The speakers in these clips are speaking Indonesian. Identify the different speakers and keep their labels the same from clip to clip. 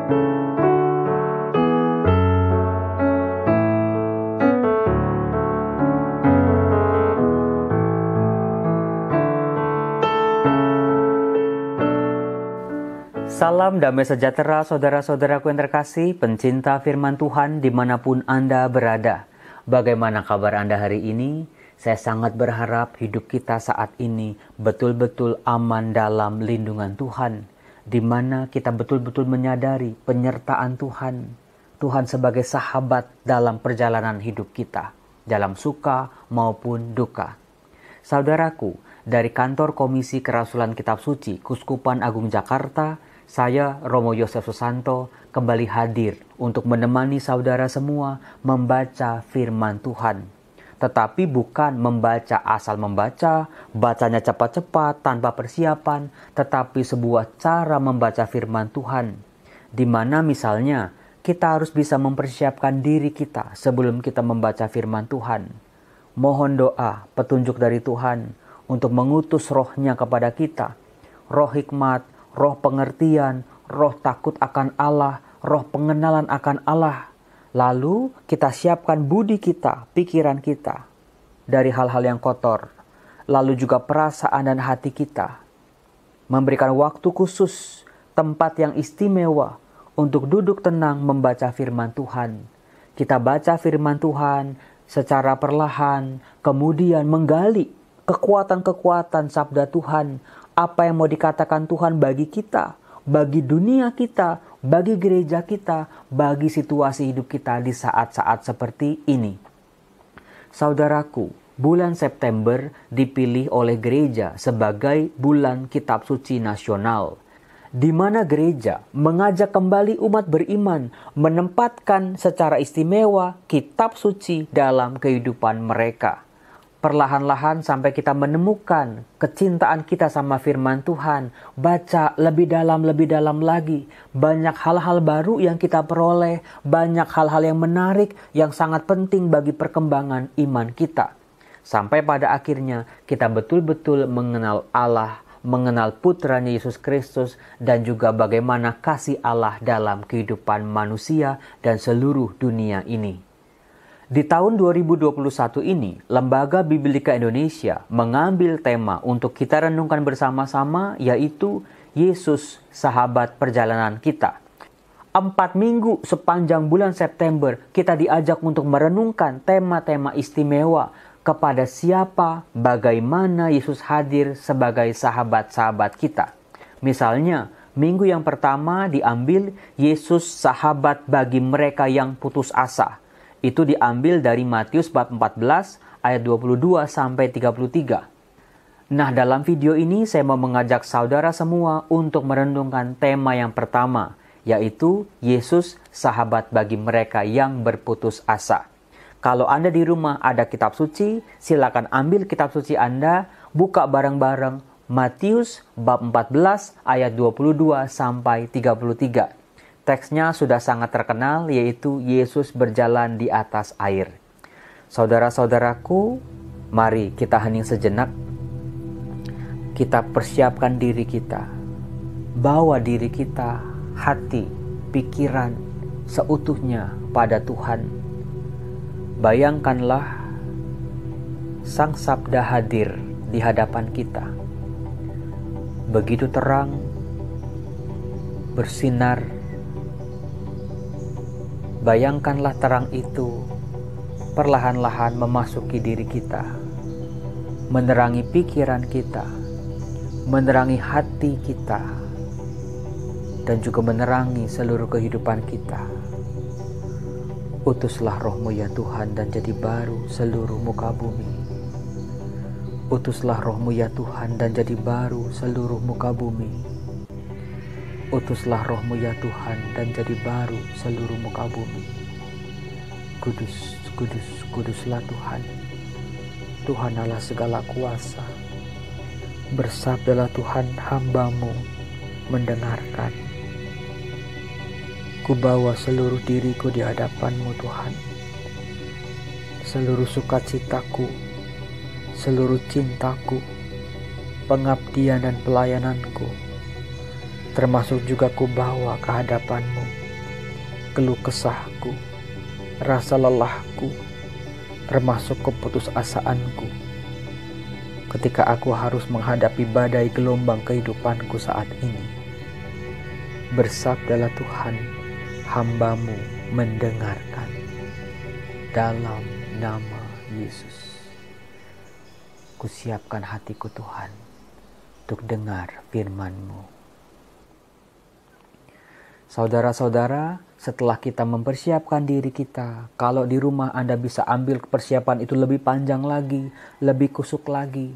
Speaker 1: Salam damai sejahtera saudara-saudaraku yang terkasih, pencinta firman Tuhan dimanapun Anda berada. Bagaimana kabar Anda hari ini? Saya sangat berharap hidup kita saat ini betul-betul aman dalam lindungan Tuhan, di mana kita betul-betul menyadari penyertaan Tuhan. Tuhan sebagai sahabat dalam perjalanan hidup kita, dalam suka maupun duka. Saudaraku, dari kantor Komisi Kerasulan Kitab Suci Kuskupan Agung Jakarta, saya, Romo Yosef Susanto, kembali hadir untuk menemani saudara semua membaca firman Tuhan. Tetapi bukan membaca asal membaca, bacanya cepat-cepat tanpa persiapan, tetapi sebuah cara membaca firman Tuhan. Di mana misalnya kita harus bisa mempersiapkan diri kita sebelum kita membaca firman Tuhan. Mohon doa, petunjuk dari Tuhan untuk mengutus rohnya kepada kita. Roh hikmat, roh pengertian, roh takut akan Allah, roh pengenalan akan Allah. Lalu kita siapkan budi kita, pikiran kita dari hal-hal yang kotor. Lalu juga perasaan dan hati kita. Memberikan waktu khusus, tempat yang istimewa untuk duduk tenang membaca firman Tuhan. Kita baca firman Tuhan secara perlahan, kemudian menggali kekuatan-kekuatan sabda Tuhan. Apa yang mau dikatakan Tuhan bagi kita, bagi dunia kita, bagi gereja kita, bagi situasi hidup kita di saat-saat seperti ini. Saudaraku, bulan September dipilih oleh gereja sebagai bulan Kitab Suci Nasional, di mana gereja mengajak kembali umat beriman menempatkan secara istimewa Kitab Suci dalam kehidupan mereka. Perlahan-lahan sampai kita menemukan kecintaan kita sama firman Tuhan. Baca lebih dalam lagi. Banyak hal-hal baru yang kita peroleh. Banyak hal-hal yang menarik yang sangat penting bagi perkembangan iman kita. Sampai pada akhirnya kita betul-betul mengenal Allah, mengenal putranya Yesus Kristus, dan juga bagaimana kasih Allah dalam kehidupan manusia dan seluruh dunia ini. Di tahun 2021 ini, Lembaga Biblika Indonesia mengambil tema untuk kita renungkan bersama-sama, yaitu Yesus, sahabat perjalanan kita. 4 minggu sepanjang bulan September, kita diajak untuk merenungkan tema-tema istimewa kepada siapa, bagaimana Yesus hadir sebagai sahabat-sahabat kita. Misalnya, minggu yang pertama diambil Yesus sahabat bagi mereka yang putus asa. Itu diambil dari Matius bab 14 ayat 22 sampai 33. Nah, dalam video ini saya mau mengajak saudara semua untuk merenungkan tema yang pertama, yaitu Yesus sahabat bagi mereka yang berputus asa. Kalau Anda di rumah ada kitab suci, silakan ambil kitab suci Anda, buka bareng-bareng Matius bab 14 ayat 22 sampai 33. Teksnya sudah sangat terkenal, yaitu Yesus berjalan di atas air. Saudara-saudaraku, mari kita hening sejenak. Kita persiapkan diri kita. Bawa diri kita, hati, pikiran, seutuhnya pada Tuhan. Bayangkanlah Sang Sabda hadir di hadapan kita. Begitu terang, bersinar. Bayangkanlah terang itu perlahan-lahan memasuki diri kita, menerangi pikiran kita, menerangi hati kita, dan juga menerangi seluruh kehidupan kita. Utuslah roh-Mu ya Tuhan dan jadi baru seluruh muka bumi. Utuslah roh-Mu ya Tuhan dan jadi baru seluruh muka bumi. Utuslah roh-Mu ya Tuhan dan jadi baru seluruh muka bumi. Kudus, kudus, kuduslah Tuhan. Tuhan Allah segala kuasa. Bersabdalah Tuhan, hamba-Mu mendengarkan. Kubawa seluruh diriku di hadapan-Mu Tuhan. Seluruh sukacitaku, seluruh cintaku, pengabdian dan pelayananku, termasuk juga kubawa ke hadapan-Mu.
Speaker 2: keluh kesahku, rasa lelahku, termasuk keputusasaanku. Ketika aku harus menghadapi badai gelombang kehidupanku saat ini, bersabdalah Tuhan, hamba-Mu mendengarkan. Dalam nama Yesus, kusiapkan hatiku Tuhan untuk dengar firman-Mu. Saudara-saudara, setelah kita mempersiapkan diri kita, kalau di rumah Anda bisa ambil persiapan itu lebih panjang lagi, lebih kusuk lagi.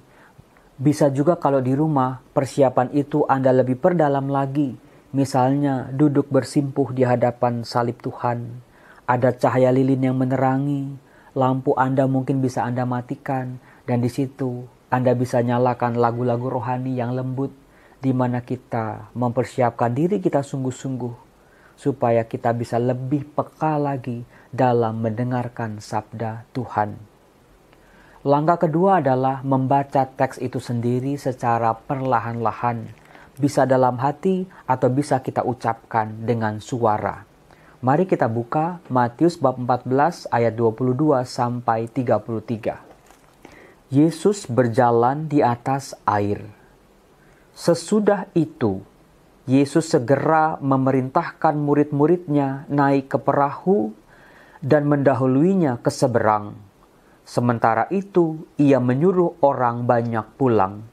Speaker 2: Bisa juga kalau di rumah persiapan itu Anda lebih perdalam lagi. Misalnya duduk bersimpuh di hadapan salib Tuhan. Ada cahaya lilin yang menerangi, lampu Anda mungkin bisa Anda matikan, dan di situ Anda bisa nyalakan lagu-lagu rohani yang lembut, di mana kita mempersiapkan diri kita sungguh-sungguh supaya kita bisa lebih peka lagi dalam mendengarkan sabda Tuhan. Langkah kedua adalah membaca teks itu sendiri secara perlahan-lahan, bisa dalam hati atau bisa kita ucapkan dengan suara. Mari kita buka Matius bab 14 ayat 22 sampai 33. Yesus berjalan di atas air. Sesudah itu, Yesus segera memerintahkan murid-muridnya naik ke perahu dan mendahuluinya ke seberang. Sementara itu, ia menyuruh orang banyak pulang.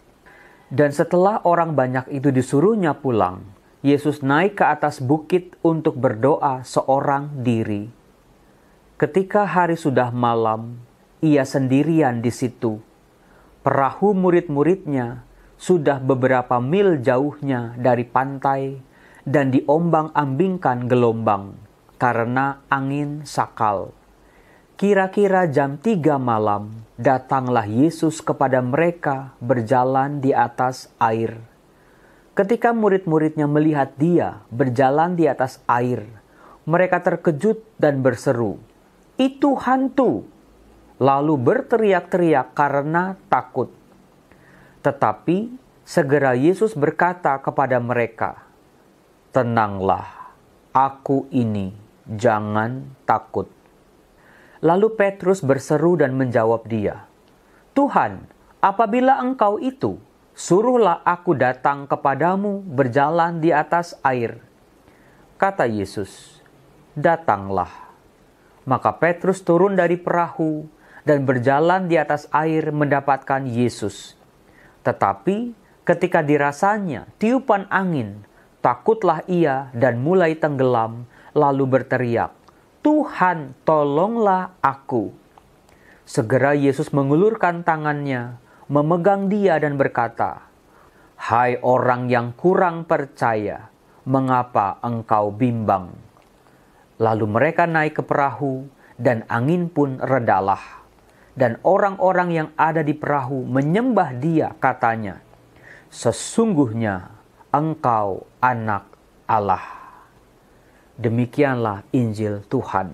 Speaker 2: Dan setelah orang banyak itu disuruhnya pulang, Yesus naik ke atas bukit untuk berdoa seorang diri. Ketika hari sudah malam, ia sendirian di situ. Perahu murid-muridnya sudah beberapa mil jauhnya dari pantai dan diombang-ambingkan gelombang karena angin sakal. Kira-kira jam 3 malam, datanglah Yesus kepada mereka berjalan di atas air. Ketika murid-muridnya melihat dia berjalan di atas air, mereka terkejut dan berseru, "Itu hantu!" Lalu berteriak-teriak karena takut. Tetapi segera Yesus berkata kepada mereka, "Tenanglah, aku ini, jangan takut." Lalu Petrus berseru dan menjawab dia, "Tuhan, apabila Engkau itu, suruhlah aku datang kepadamu berjalan di atas air." Kata Yesus, "Datanglah." Maka Petrus turun dari perahu dan berjalan di atas air mendapatkan Yesus. Tetapi ketika dirasanya tiupan angin, takutlah ia dan mulai tenggelam, lalu berteriak, "Tuhan, tolonglah aku." Segera Yesus mengulurkan tangannya, memegang dia dan berkata, "Hai orang yang kurang percaya, mengapa engkau bimbang?" Lalu mereka naik ke perahu dan angin pun redalah. Dan orang-orang yang ada di perahu menyembah dia, katanya, "Sesungguhnya engkau anak Allah." Demikianlah Injil Tuhan.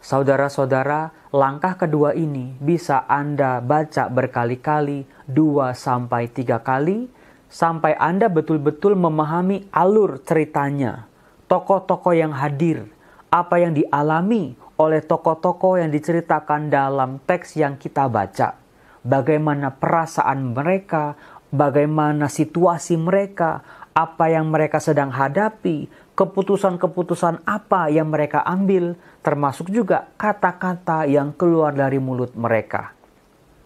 Speaker 2: Saudara-saudara, langkah kedua ini bisa Anda baca berkali-kali, 2-3 kali, sampai Anda betul-betul memahami alur ceritanya, tokoh-tokoh yang hadir, apa yang dialami oleh tokoh-tokoh yang diceritakan dalam teks yang kita baca. Bagaimana perasaan mereka, bagaimana situasi mereka, apa yang mereka sedang hadapi, keputusan-keputusan apa yang mereka ambil, termasuk juga kata-kata yang keluar dari mulut mereka.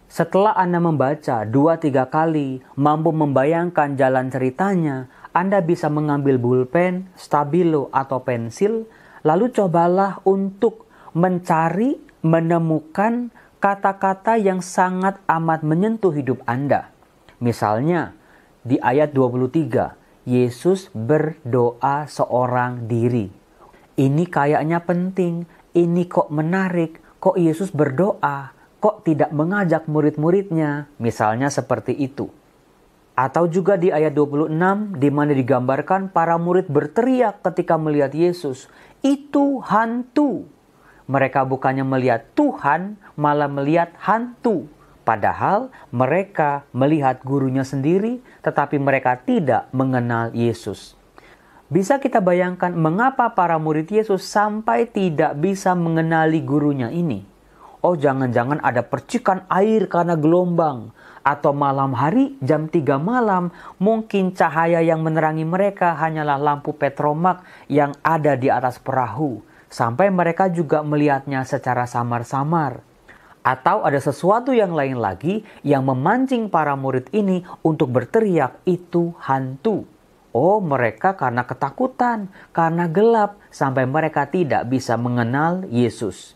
Speaker 2: Setelah Anda membaca 2-3 kali, mampu membayangkan jalan ceritanya, Anda bisa mengambil pulpen, stabilo, atau pensil, lalu cobalah untuk mencari, menemukan kata-kata yang sangat amat menyentuh hidup Anda. Misalnya, di ayat 23, Yesus berdoa seorang diri. Ini kayaknya penting, ini kok menarik, kok Yesus berdoa, kok tidak mengajak murid-muridnya, misalnya seperti itu. Atau juga di ayat 26, di mana digambarkan para murid berteriak ketika melihat Yesus, "Itu hantu!" Mereka bukannya melihat Tuhan, malah melihat hantu. Padahal mereka melihat gurunya sendiri, tetapi mereka tidak mengenal Yesus. Bisa kita bayangkan mengapa para murid Yesus sampai tidak bisa mengenali gurunya ini? Oh, jangan-jangan ada percikan air karena gelombang. Atau malam hari jam 3 malam, mungkin cahaya yang menerangi mereka hanyalah lampu petromak yang ada di atas perahu. Sampai mereka juga melihatnya secara samar-samar. Atau ada sesuatu yang lain lagi yang memancing para murid ini untuk berteriak, itu hantu. Oh, mereka karena ketakutan, karena gelap, sampai mereka tidak bisa mengenal Yesus.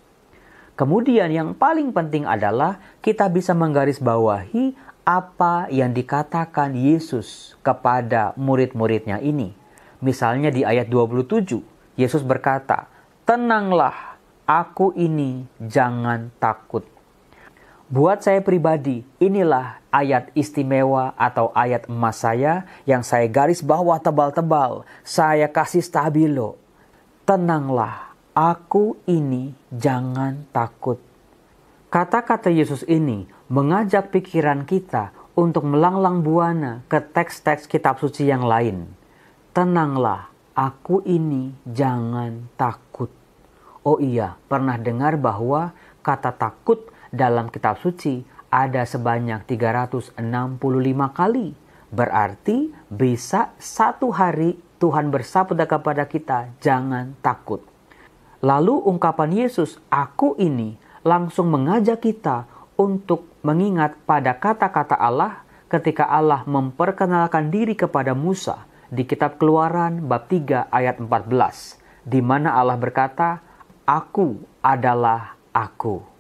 Speaker 2: Kemudian yang paling penting adalah kita bisa menggarisbawahi apa yang dikatakan Yesus kepada murid-muridnya ini. Misalnya di ayat 27, Yesus berkata, "Tenanglah, aku ini, jangan takut." Buat saya pribadi, inilah ayat istimewa atau ayat emas saya yang saya garis bawah tebal-tebal. Saya kasih stabilo. Tenanglah, aku ini, jangan takut. Kata-kata Yesus ini mengajak pikiran kita untuk melanglang buana ke teks-teks kitab suci yang lain. Tenanglah, aku ini, jangan takut. Oh iya, pernah dengar bahwa kata takut dalam kitab suci ada sebanyak 365 kali. Berarti bisa satu hari Tuhan bersabda kepada kita, jangan takut. Lalu ungkapan Yesus, aku ini, langsung mengajak kita untuk mengingat pada kata-kata Allah ketika Allah memperkenalkan diri kepada Musa di kitab Keluaran bab 3 ayat 14. Di mana Allah berkata, aku adalah aku.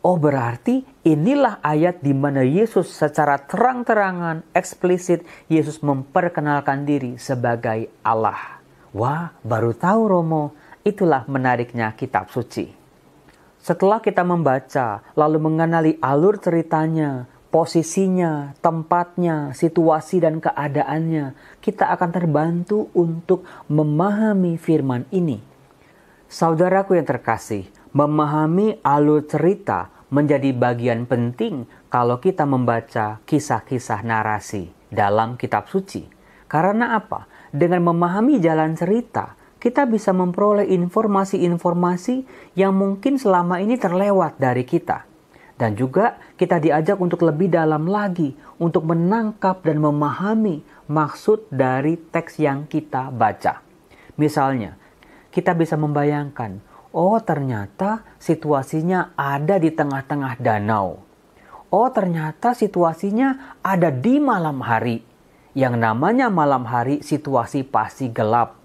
Speaker 2: Oh, berarti inilah ayat di mana Yesus secara terang-terangan, eksplisit, Yesus memperkenalkan diri sebagai Allah. Wah, baru tahu Romo, itulah menariknya kitab suci. Setelah kita membaca, lalu mengenali alur ceritanya, posisinya, tempatnya, situasi dan keadaannya, kita akan terbantu untuk memahami firman ini. Saudaraku yang terkasih, memahami alur cerita menjadi bagian penting kalau kita membaca kisah-kisah narasi dalam kitab suci. Karena apa? Dengan memahami jalan cerita, kita bisa memperoleh informasi-informasi yang mungkin selama ini terlewat dari kita. Dan juga kita diajak untuk lebih dalam lagi untuk menangkap dan memahami maksud dari teks yang kita baca. Misalnya, kita bisa membayangkan, oh ternyata situasinya ada di tengah-tengah danau. Oh ternyata situasinya ada di malam hari. Yang namanya malam hari situasi pasti gelap.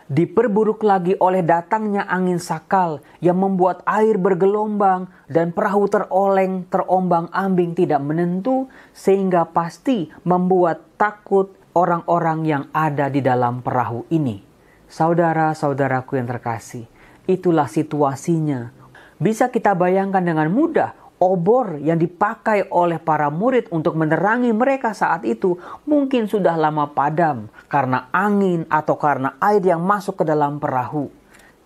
Speaker 2: Diperburuk lagi oleh datangnya angin sakal yang membuat air bergelombang dan perahu teroleng, terombang-ambing tidak menentu sehingga pasti membuat takut orang-orang yang ada di dalam perahu ini. Saudara-saudaraku yang terkasih, itulah situasinya. Bisa kita bayangkan dengan mudah, obor yang dipakai oleh para murid untuk menerangi mereka saat itu mungkin sudah lama padam karena angin atau karena air yang masuk ke dalam perahu.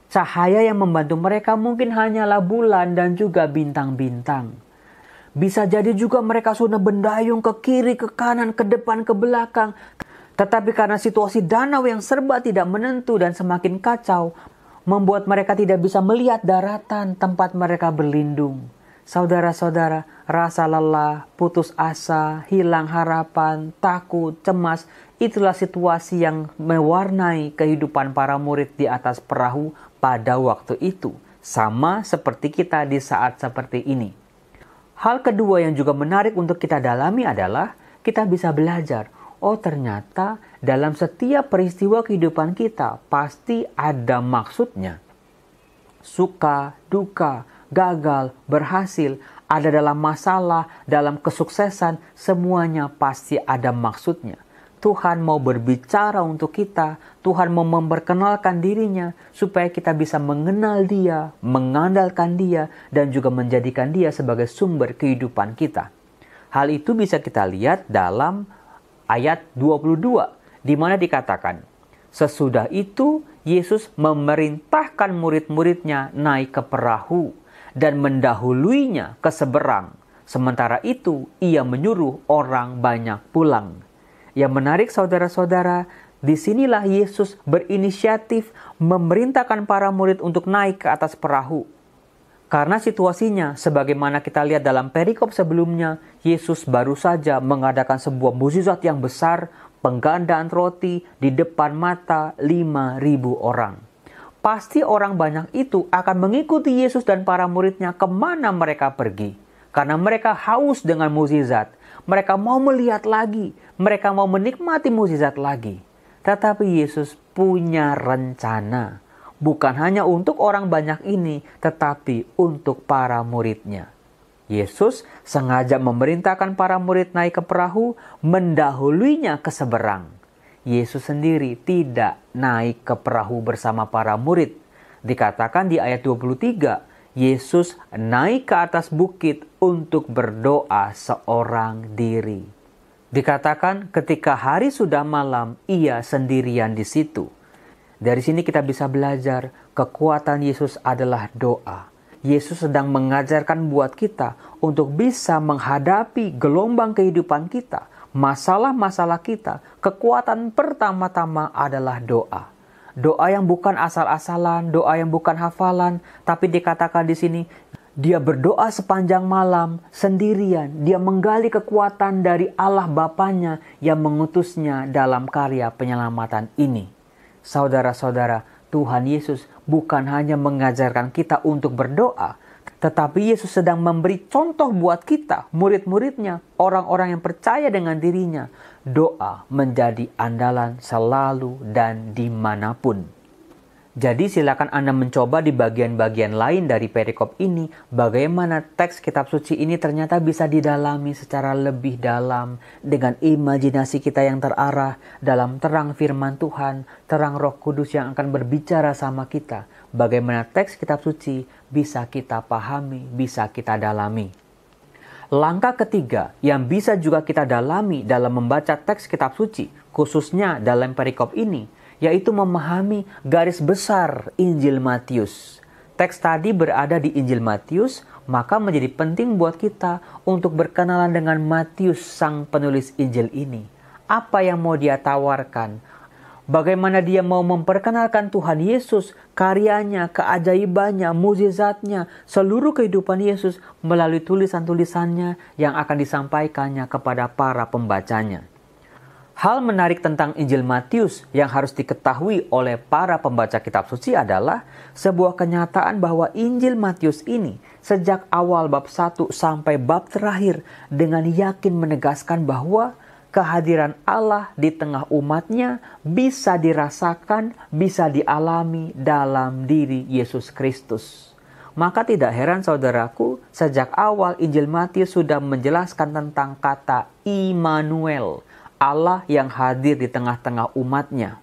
Speaker 2: Cahaya yang membantu mereka mungkin hanyalah bulan dan juga bintang-bintang. Bisa jadi juga mereka sudah bendayung ke kiri, ke kanan, ke depan, ke belakang. Tetapi karena situasi danau yang serba tidak menentu dan semakin kacau, membuat mereka tidak bisa melihat daratan tempat mereka berlindung. Saudara-saudara, rasa lelah, putus asa, hilang harapan, takut, cemas, itulah situasi yang mewarnai kehidupan para murid di atas perahu pada waktu itu. Sama seperti kita di saat seperti ini. Hal kedua yang juga menarik untuk kita dalami adalah kita bisa belajar. Oh ternyata dalam setiap peristiwa kehidupan kita pasti ada maksudnya. Suka, duka, gagal, berhasil, ada dalam masalah, dalam kesuksesan, semuanya pasti ada maksudnya. Tuhan mau berbicara untuk kita, Tuhan mau memperkenalkan dirinya supaya kita bisa mengenal Dia, mengandalkan Dia, dan juga menjadikan Dia sebagai sumber kehidupan kita. Hal itu bisa kita lihat dalam ayat 22, di mana dikatakan, sesudah itu Yesus memerintahkan murid-muridnya naik ke perahu dan mendahuluinya ke seberang. Sementara itu ia menyuruh orang banyak pulang. Yang menarik saudara-saudara, Disinilah Yesus berinisiatif memerintahkan para murid untuk naik ke atas perahu. Karena situasinya, sebagaimana kita lihat dalam perikop sebelumnya, Yesus baru saja mengadakan sebuah mukjizat yang besar, penggandaan roti di depan mata 5.000 orang. Pasti orang banyak itu akan mengikuti Yesus dan para muridnya kemana mereka pergi. Karena mereka haus dengan mukjizat. Mereka mau melihat lagi. Mereka mau menikmati mukjizat lagi. Tetapi Yesus punya rencana. Bukan hanya untuk orang banyak ini, tetapi untuk para muridnya. Yesus sengaja memerintahkan para murid naik ke perahu, mendahuluinya ke seberang. Yesus sendiri tidak naik ke perahu bersama para murid. Dikatakan di ayat 23, Yesus naik ke atas bukit untuk berdoa seorang diri. Dikatakan ketika hari sudah malam, ia sendirian di situ. Dari sini kita bisa belajar kekuatan Yesus adalah doa. Yesus sedang mengajarkan buat kita untuk bisa menghadapi gelombang kehidupan kita, masalah-masalah kita. Kekuatan pertama-tama adalah doa. Doa yang bukan asal-asalan, doa yang bukan hafalan, tapi dikatakan di sini, dia berdoa sepanjang malam sendirian. Dia menggali kekuatan dari Allah Bapanya yang mengutusnya dalam karya penyelamatan ini. Saudara-saudara, Tuhan Yesus bukan hanya mengajarkan kita untuk berdoa, tetapi Yesus sedang memberi contoh buat kita, murid-muridnya, orang-orang yang percaya dengan dirinya. Doa menjadi andalan selalu dan dimanapun. Jadi silakan Anda mencoba di bagian-bagian lain dari perikop ini bagaimana teks kitab suci ini ternyata bisa didalami secara lebih dalam dengan imajinasi kita yang terarah dalam terang firman Tuhan, terang Roh Kudus yang akan berbicara sama kita. Bagaimana teks kitab suci bisa kita pahami, bisa kita dalami. Langkah ketiga yang bisa juga kita dalami dalam membaca teks kitab suci, khususnya dalam perikop ini, yaitu memahami garis besar Injil Matius. Teks tadi berada di Injil Matius, maka menjadi penting buat kita untuk berkenalan dengan Matius, sang penulis Injil ini. Apa yang mau dia tawarkan? Bagaimana dia mau memperkenalkan Tuhan Yesus, karyanya, keajaibannya, mukjizatnya, seluruh kehidupan Yesus melalui tulisan-tulisannya yang akan disampaikannya kepada para pembacanya. Hal menarik tentang Injil Matius yang harus diketahui oleh para pembaca kitab suci adalah sebuah kenyataan bahwa Injil Matius ini sejak awal bab 1 sampai bab terakhir dengan yakin menegaskan bahwa kehadiran Allah di tengah umatnya bisa dirasakan, bisa dialami dalam diri Yesus Kristus. Maka tidak heran saudaraku, sejak awal Injil Matius sudah menjelaskan tentang kata Immanuel, Allah yang hadir di tengah-tengah umatnya.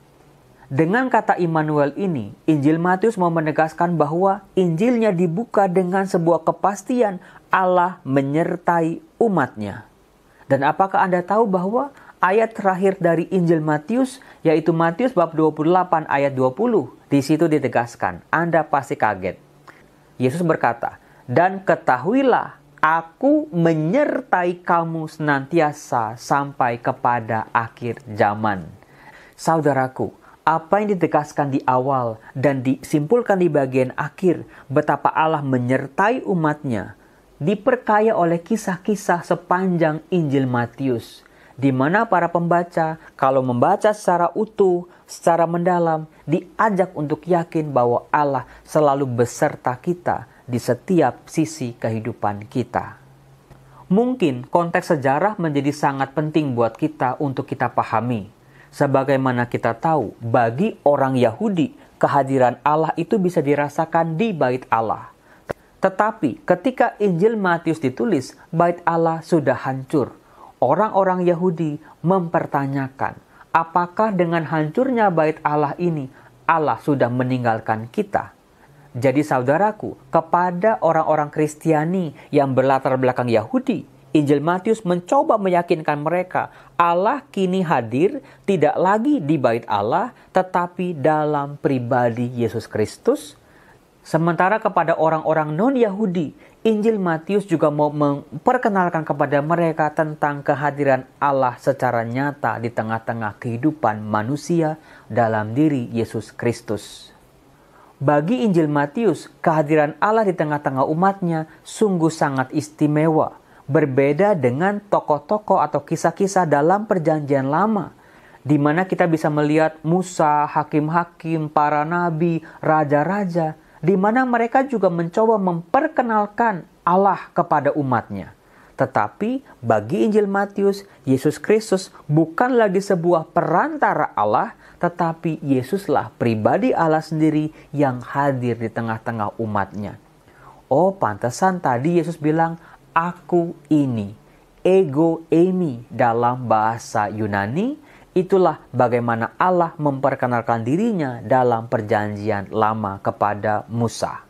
Speaker 2: Dengan kata Immanuel ini, Injil Matius mau menegaskan bahwa Injilnya dibuka dengan sebuah kepastian Allah menyertai umatnya. Dan apakah Anda tahu bahwa ayat terakhir dari Injil Matius, yaitu Matius bab 28 ayat 20, di situ ditegaskan, Anda pasti kaget. Yesus berkata, "Dan ketahuilah, Aku menyertai kamu senantiasa sampai kepada akhir zaman." Saudaraku, apa yang ditegaskan di awal dan disimpulkan di bagian akhir, betapa Allah menyertai umatnya, diperkaya oleh kisah-kisah sepanjang Injil Matius, di mana para pembaca, kalau membaca secara utuh, secara mendalam, diajak untuk yakin bahwa Allah selalu beserta kita di setiap sisi kehidupan kita. Mungkin konteks sejarah menjadi sangat penting buat kita untuk kita pahami. Sebagaimana kita tahu, bagi orang Yahudi, kehadiran Allah itu bisa dirasakan di bait Allah. Tetapi ketika Injil Matius ditulis, bait Allah sudah hancur. Orang-orang Yahudi mempertanyakan, apakah dengan hancurnya bait Allah ini, Allah sudah meninggalkan kita? Jadi saudaraku, kepada orang-orang Kristiani yang berlatar belakang Yahudi, Injil Matius mencoba meyakinkan mereka Allah kini hadir tidak lagi di bait Allah, tetapi dalam pribadi Yesus Kristus. Sementara kepada orang-orang non-Yahudi, Injil Matius juga mau memperkenalkan kepada mereka tentang kehadiran Allah secara nyata di tengah-tengah kehidupan manusia dalam diri Yesus Kristus. Bagi Injil Matius, kehadiran Allah di tengah-tengah umatnya sungguh sangat istimewa, berbeda dengan tokoh-tokoh atau kisah-kisah dalam Perjanjian Lama, di mana kita bisa melihat Musa, hakim-hakim, para nabi, raja-raja, di mana mereka juga mencoba memperkenalkan Allah kepada umatnya. Tetapi bagi Injil Matius, Yesus Kristus bukan lagi sebuah perantara Allah, tetapi Yesuslah pribadi Allah sendiri yang hadir di tengah-tengah umatnya. Oh, pantesan tadi Yesus bilang, "Aku ini," ego eimi dalam bahasa Yunani. Itulah bagaimana Allah memperkenalkan dirinya dalam Perjanjian Lama kepada Musa.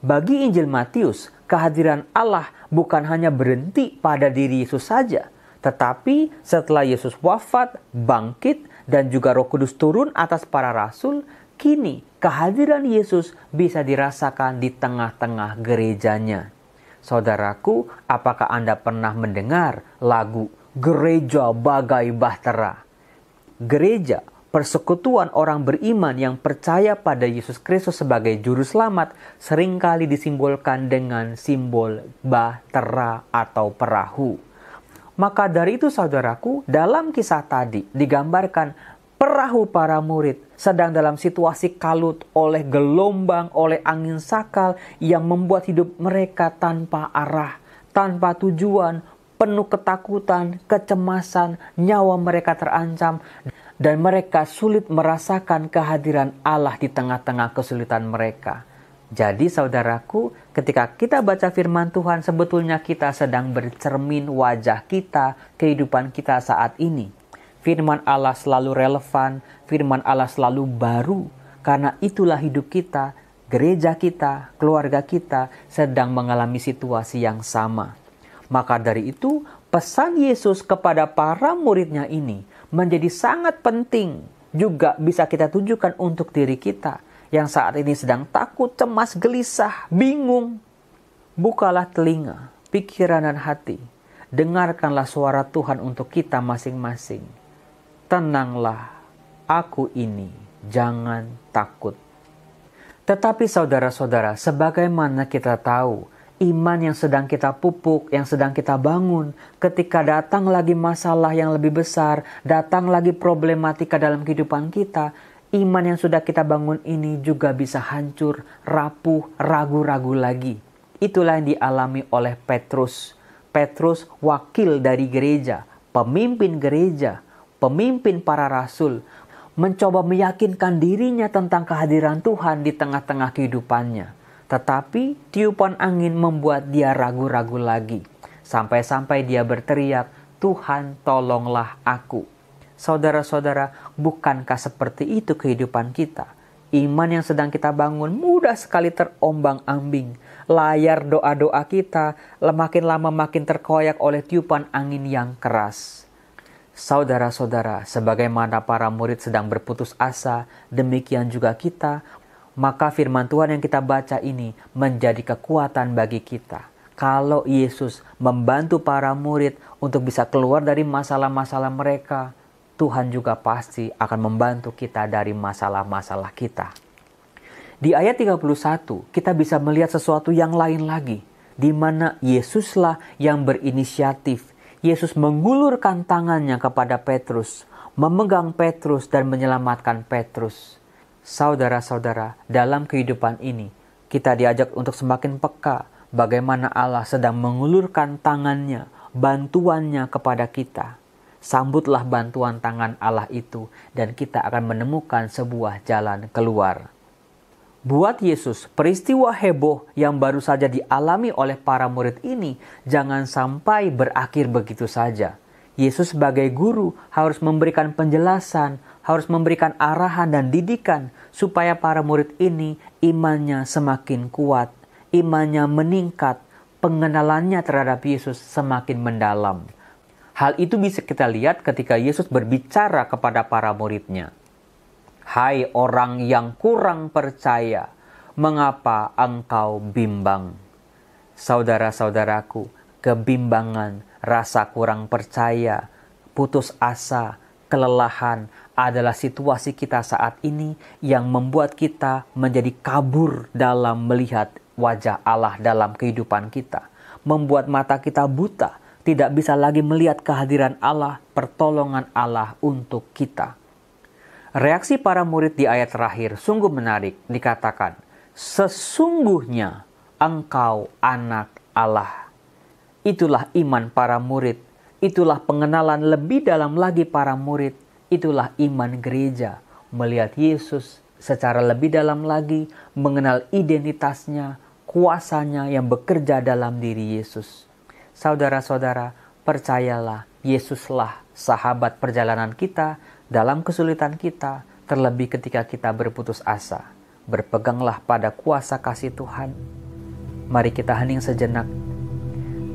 Speaker 2: Bagi Injil Matius, kehadiran Allah bukan hanya berhenti pada diri Yesus saja, tetapi setelah Yesus wafat, bangkit, dan juga Roh Kudus turun atas para rasul, kini kehadiran Yesus bisa dirasakan di tengah-tengah gerejanya. Saudaraku, apakah Anda pernah mendengar lagu Gereja Bagai Bahtera? Gereja, persekutuan orang beriman yang percaya pada Yesus Kristus sebagai juru selamat, seringkali disimbolkan dengan simbol bahtera atau perahu. Maka dari itu saudaraku, dalam kisah tadi digambarkan perahu para murid sedang dalam situasi kalut oleh gelombang, oleh angin sakal yang membuat hidup mereka tanpa arah, tanpa tujuan, penuh ketakutan, kecemasan, nyawa mereka terancam, dan mereka sulit merasakan kehadiran Allah di tengah-tengah kesulitan mereka. Jadi saudaraku, ketika kita baca firman Tuhan, sebetulnya kita sedang bercermin wajah kita, kehidupan kita saat ini. Firman Allah selalu relevan, firman Allah selalu baru, karena itulah hidup kita, gereja kita, keluarga kita sedang mengalami situasi yang sama. Maka dari itu, pesan Yesus kepada para muridnya ini menjadi sangat penting. Juga bisa kita tunjukkan untuk diri kita yang saat ini sedang takut, cemas, gelisah, bingung. Bukalah telinga, pikiran dan hati. Dengarkanlah suara Tuhan untuk kita masing-masing. Tenanglah, aku ini, jangan takut. Tetapi saudara-saudara, sebagaimana kita tahu, iman yang sedang kita pupuk, yang sedang kita bangun, ketika datang lagi masalah yang lebih besar, datang lagi problematika dalam kehidupan kita, iman yang sudah kita bangun ini juga bisa hancur, rapuh, ragu-ragu lagi. Itulah yang dialami oleh Petrus. Petrus wakil dari gereja, pemimpin gereja, pemimpin para rasul, mencoba meyakinkan dirinya tentang kehadiran Tuhan di tengah-tengah kehidupannya. Tetapi tiupan angin membuat dia ragu-ragu lagi. Sampai-sampai dia berteriak, "Tuhan, tolonglah aku." Saudara-saudara, bukankah seperti itu kehidupan kita? Iman yang sedang kita bangun mudah sekali terombang-ambing. Layar doa-doa kita makin lama makin terkoyak oleh tiupan angin yang keras. Saudara-saudara, sebagaimana para murid sedang berputus asa, demikian juga kita. Maka firman Tuhan yang kita baca ini menjadi kekuatan bagi kita. Kalau Yesus membantu para murid untuk bisa keluar dari masalah-masalah mereka, Tuhan juga pasti akan membantu kita dari masalah-masalah kita. Di ayat 31, kita bisa melihat sesuatu yang lain lagi, di mana Yesuslah yang berinisiatif. Yesus mengulurkan tangannya kepada Petrus, memegang Petrus dan menyelamatkan Petrus. Saudara-saudara, dalam kehidupan ini, kita diajak untuk semakin peka bagaimana Allah sedang mengulurkan tangannya, bantuannya kepada kita. Sambutlah bantuan tangan Allah itu dan kita akan menemukan sebuah jalan keluar. Buat Yesus, peristiwa heboh yang baru saja dialami oleh para murid ini jangan sampai berakhir begitu saja. Yesus sebagai guru harus memberikan penjelasan, harus memberikan arahan dan didikan supaya para murid ini imannya semakin kuat, imannya meningkat, pengenalannya terhadap Yesus semakin mendalam. Hal itu bisa kita lihat ketika Yesus berbicara kepada para muridnya. "Hai orang yang kurang percaya, Mengapa engkau bimbang? Saudara-saudaraku, kebimbangan, rasa kurang percaya, putus asa, kelelahan adalah situasi kita saat ini yang membuat kita menjadi kabur dalam melihat wajah Allah dalam kehidupan kita. Membuat mata kita buta, tidak bisa lagi melihat kehadiran Allah, pertolongan Allah untuk kita. Reaksi para murid di ayat terakhir sungguh menarik. Dikatakan, sesungguhnya engkau anak Allah. Itulah iman para murid. Itulah pengenalan lebih dalam lagi para murid. Itulah iman gereja. Melihat Yesus secara lebih dalam lagi. Mengenal identitasnya, kuasanya yang bekerja dalam diri Yesus. Saudara-saudara, percayalah Yesuslah sahabat perjalanan kita dalam kesulitan kita, terlebih ketika kita berputus asa. Berpeganglah pada kuasa kasih Tuhan. Mari kita hening sejenak.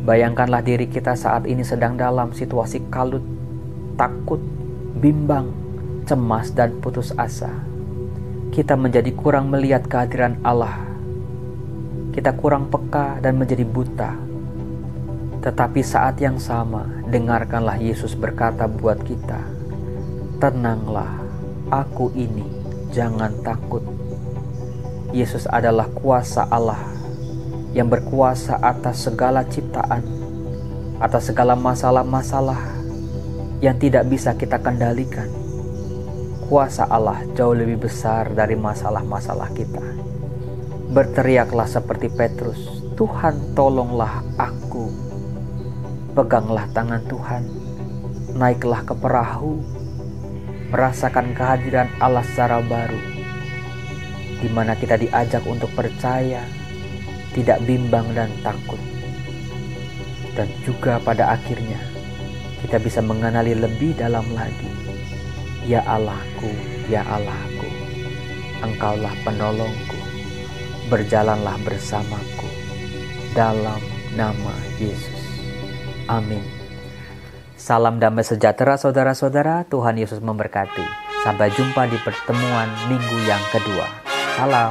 Speaker 2: Bayangkanlah diri kita saat ini sedang dalam situasi kalut, takut, bimbang, cemas, dan putus asa. Kita menjadi kurang melihat kehadiran Allah. Kita kurang peka dan menjadi buta. Tetapi saat yang sama, dengarkanlah Yesus berkata buat kita, tenanglah, aku ini, jangan takut. Yesus adalah kuasa Allah yang berkuasa atas segala ciptaan, atas segala masalah-masalah yang tidak bisa kita kendalikan. Kuasa Allah jauh lebih besar dari masalah-masalah kita. Berteriaklah seperti Petrus, Tuhan tolonglah aku. Peganglah tangan Tuhan, naiklah ke perahu, merasakan kehadiran Allah secara baru, di mana kita diajak untuk percaya, tidak bimbang dan takut. Dan juga pada akhirnya, kita bisa mengenali lebih dalam lagi, ya Allahku, ya Allahku, Engkaulah penolongku, berjalanlah bersamaku, dalam nama Yesus. Amin. Salam damai sejahtera saudara-saudara, Tuhan Yesus memberkati. Sampai jumpa di pertemuan minggu yang kedua. Salam.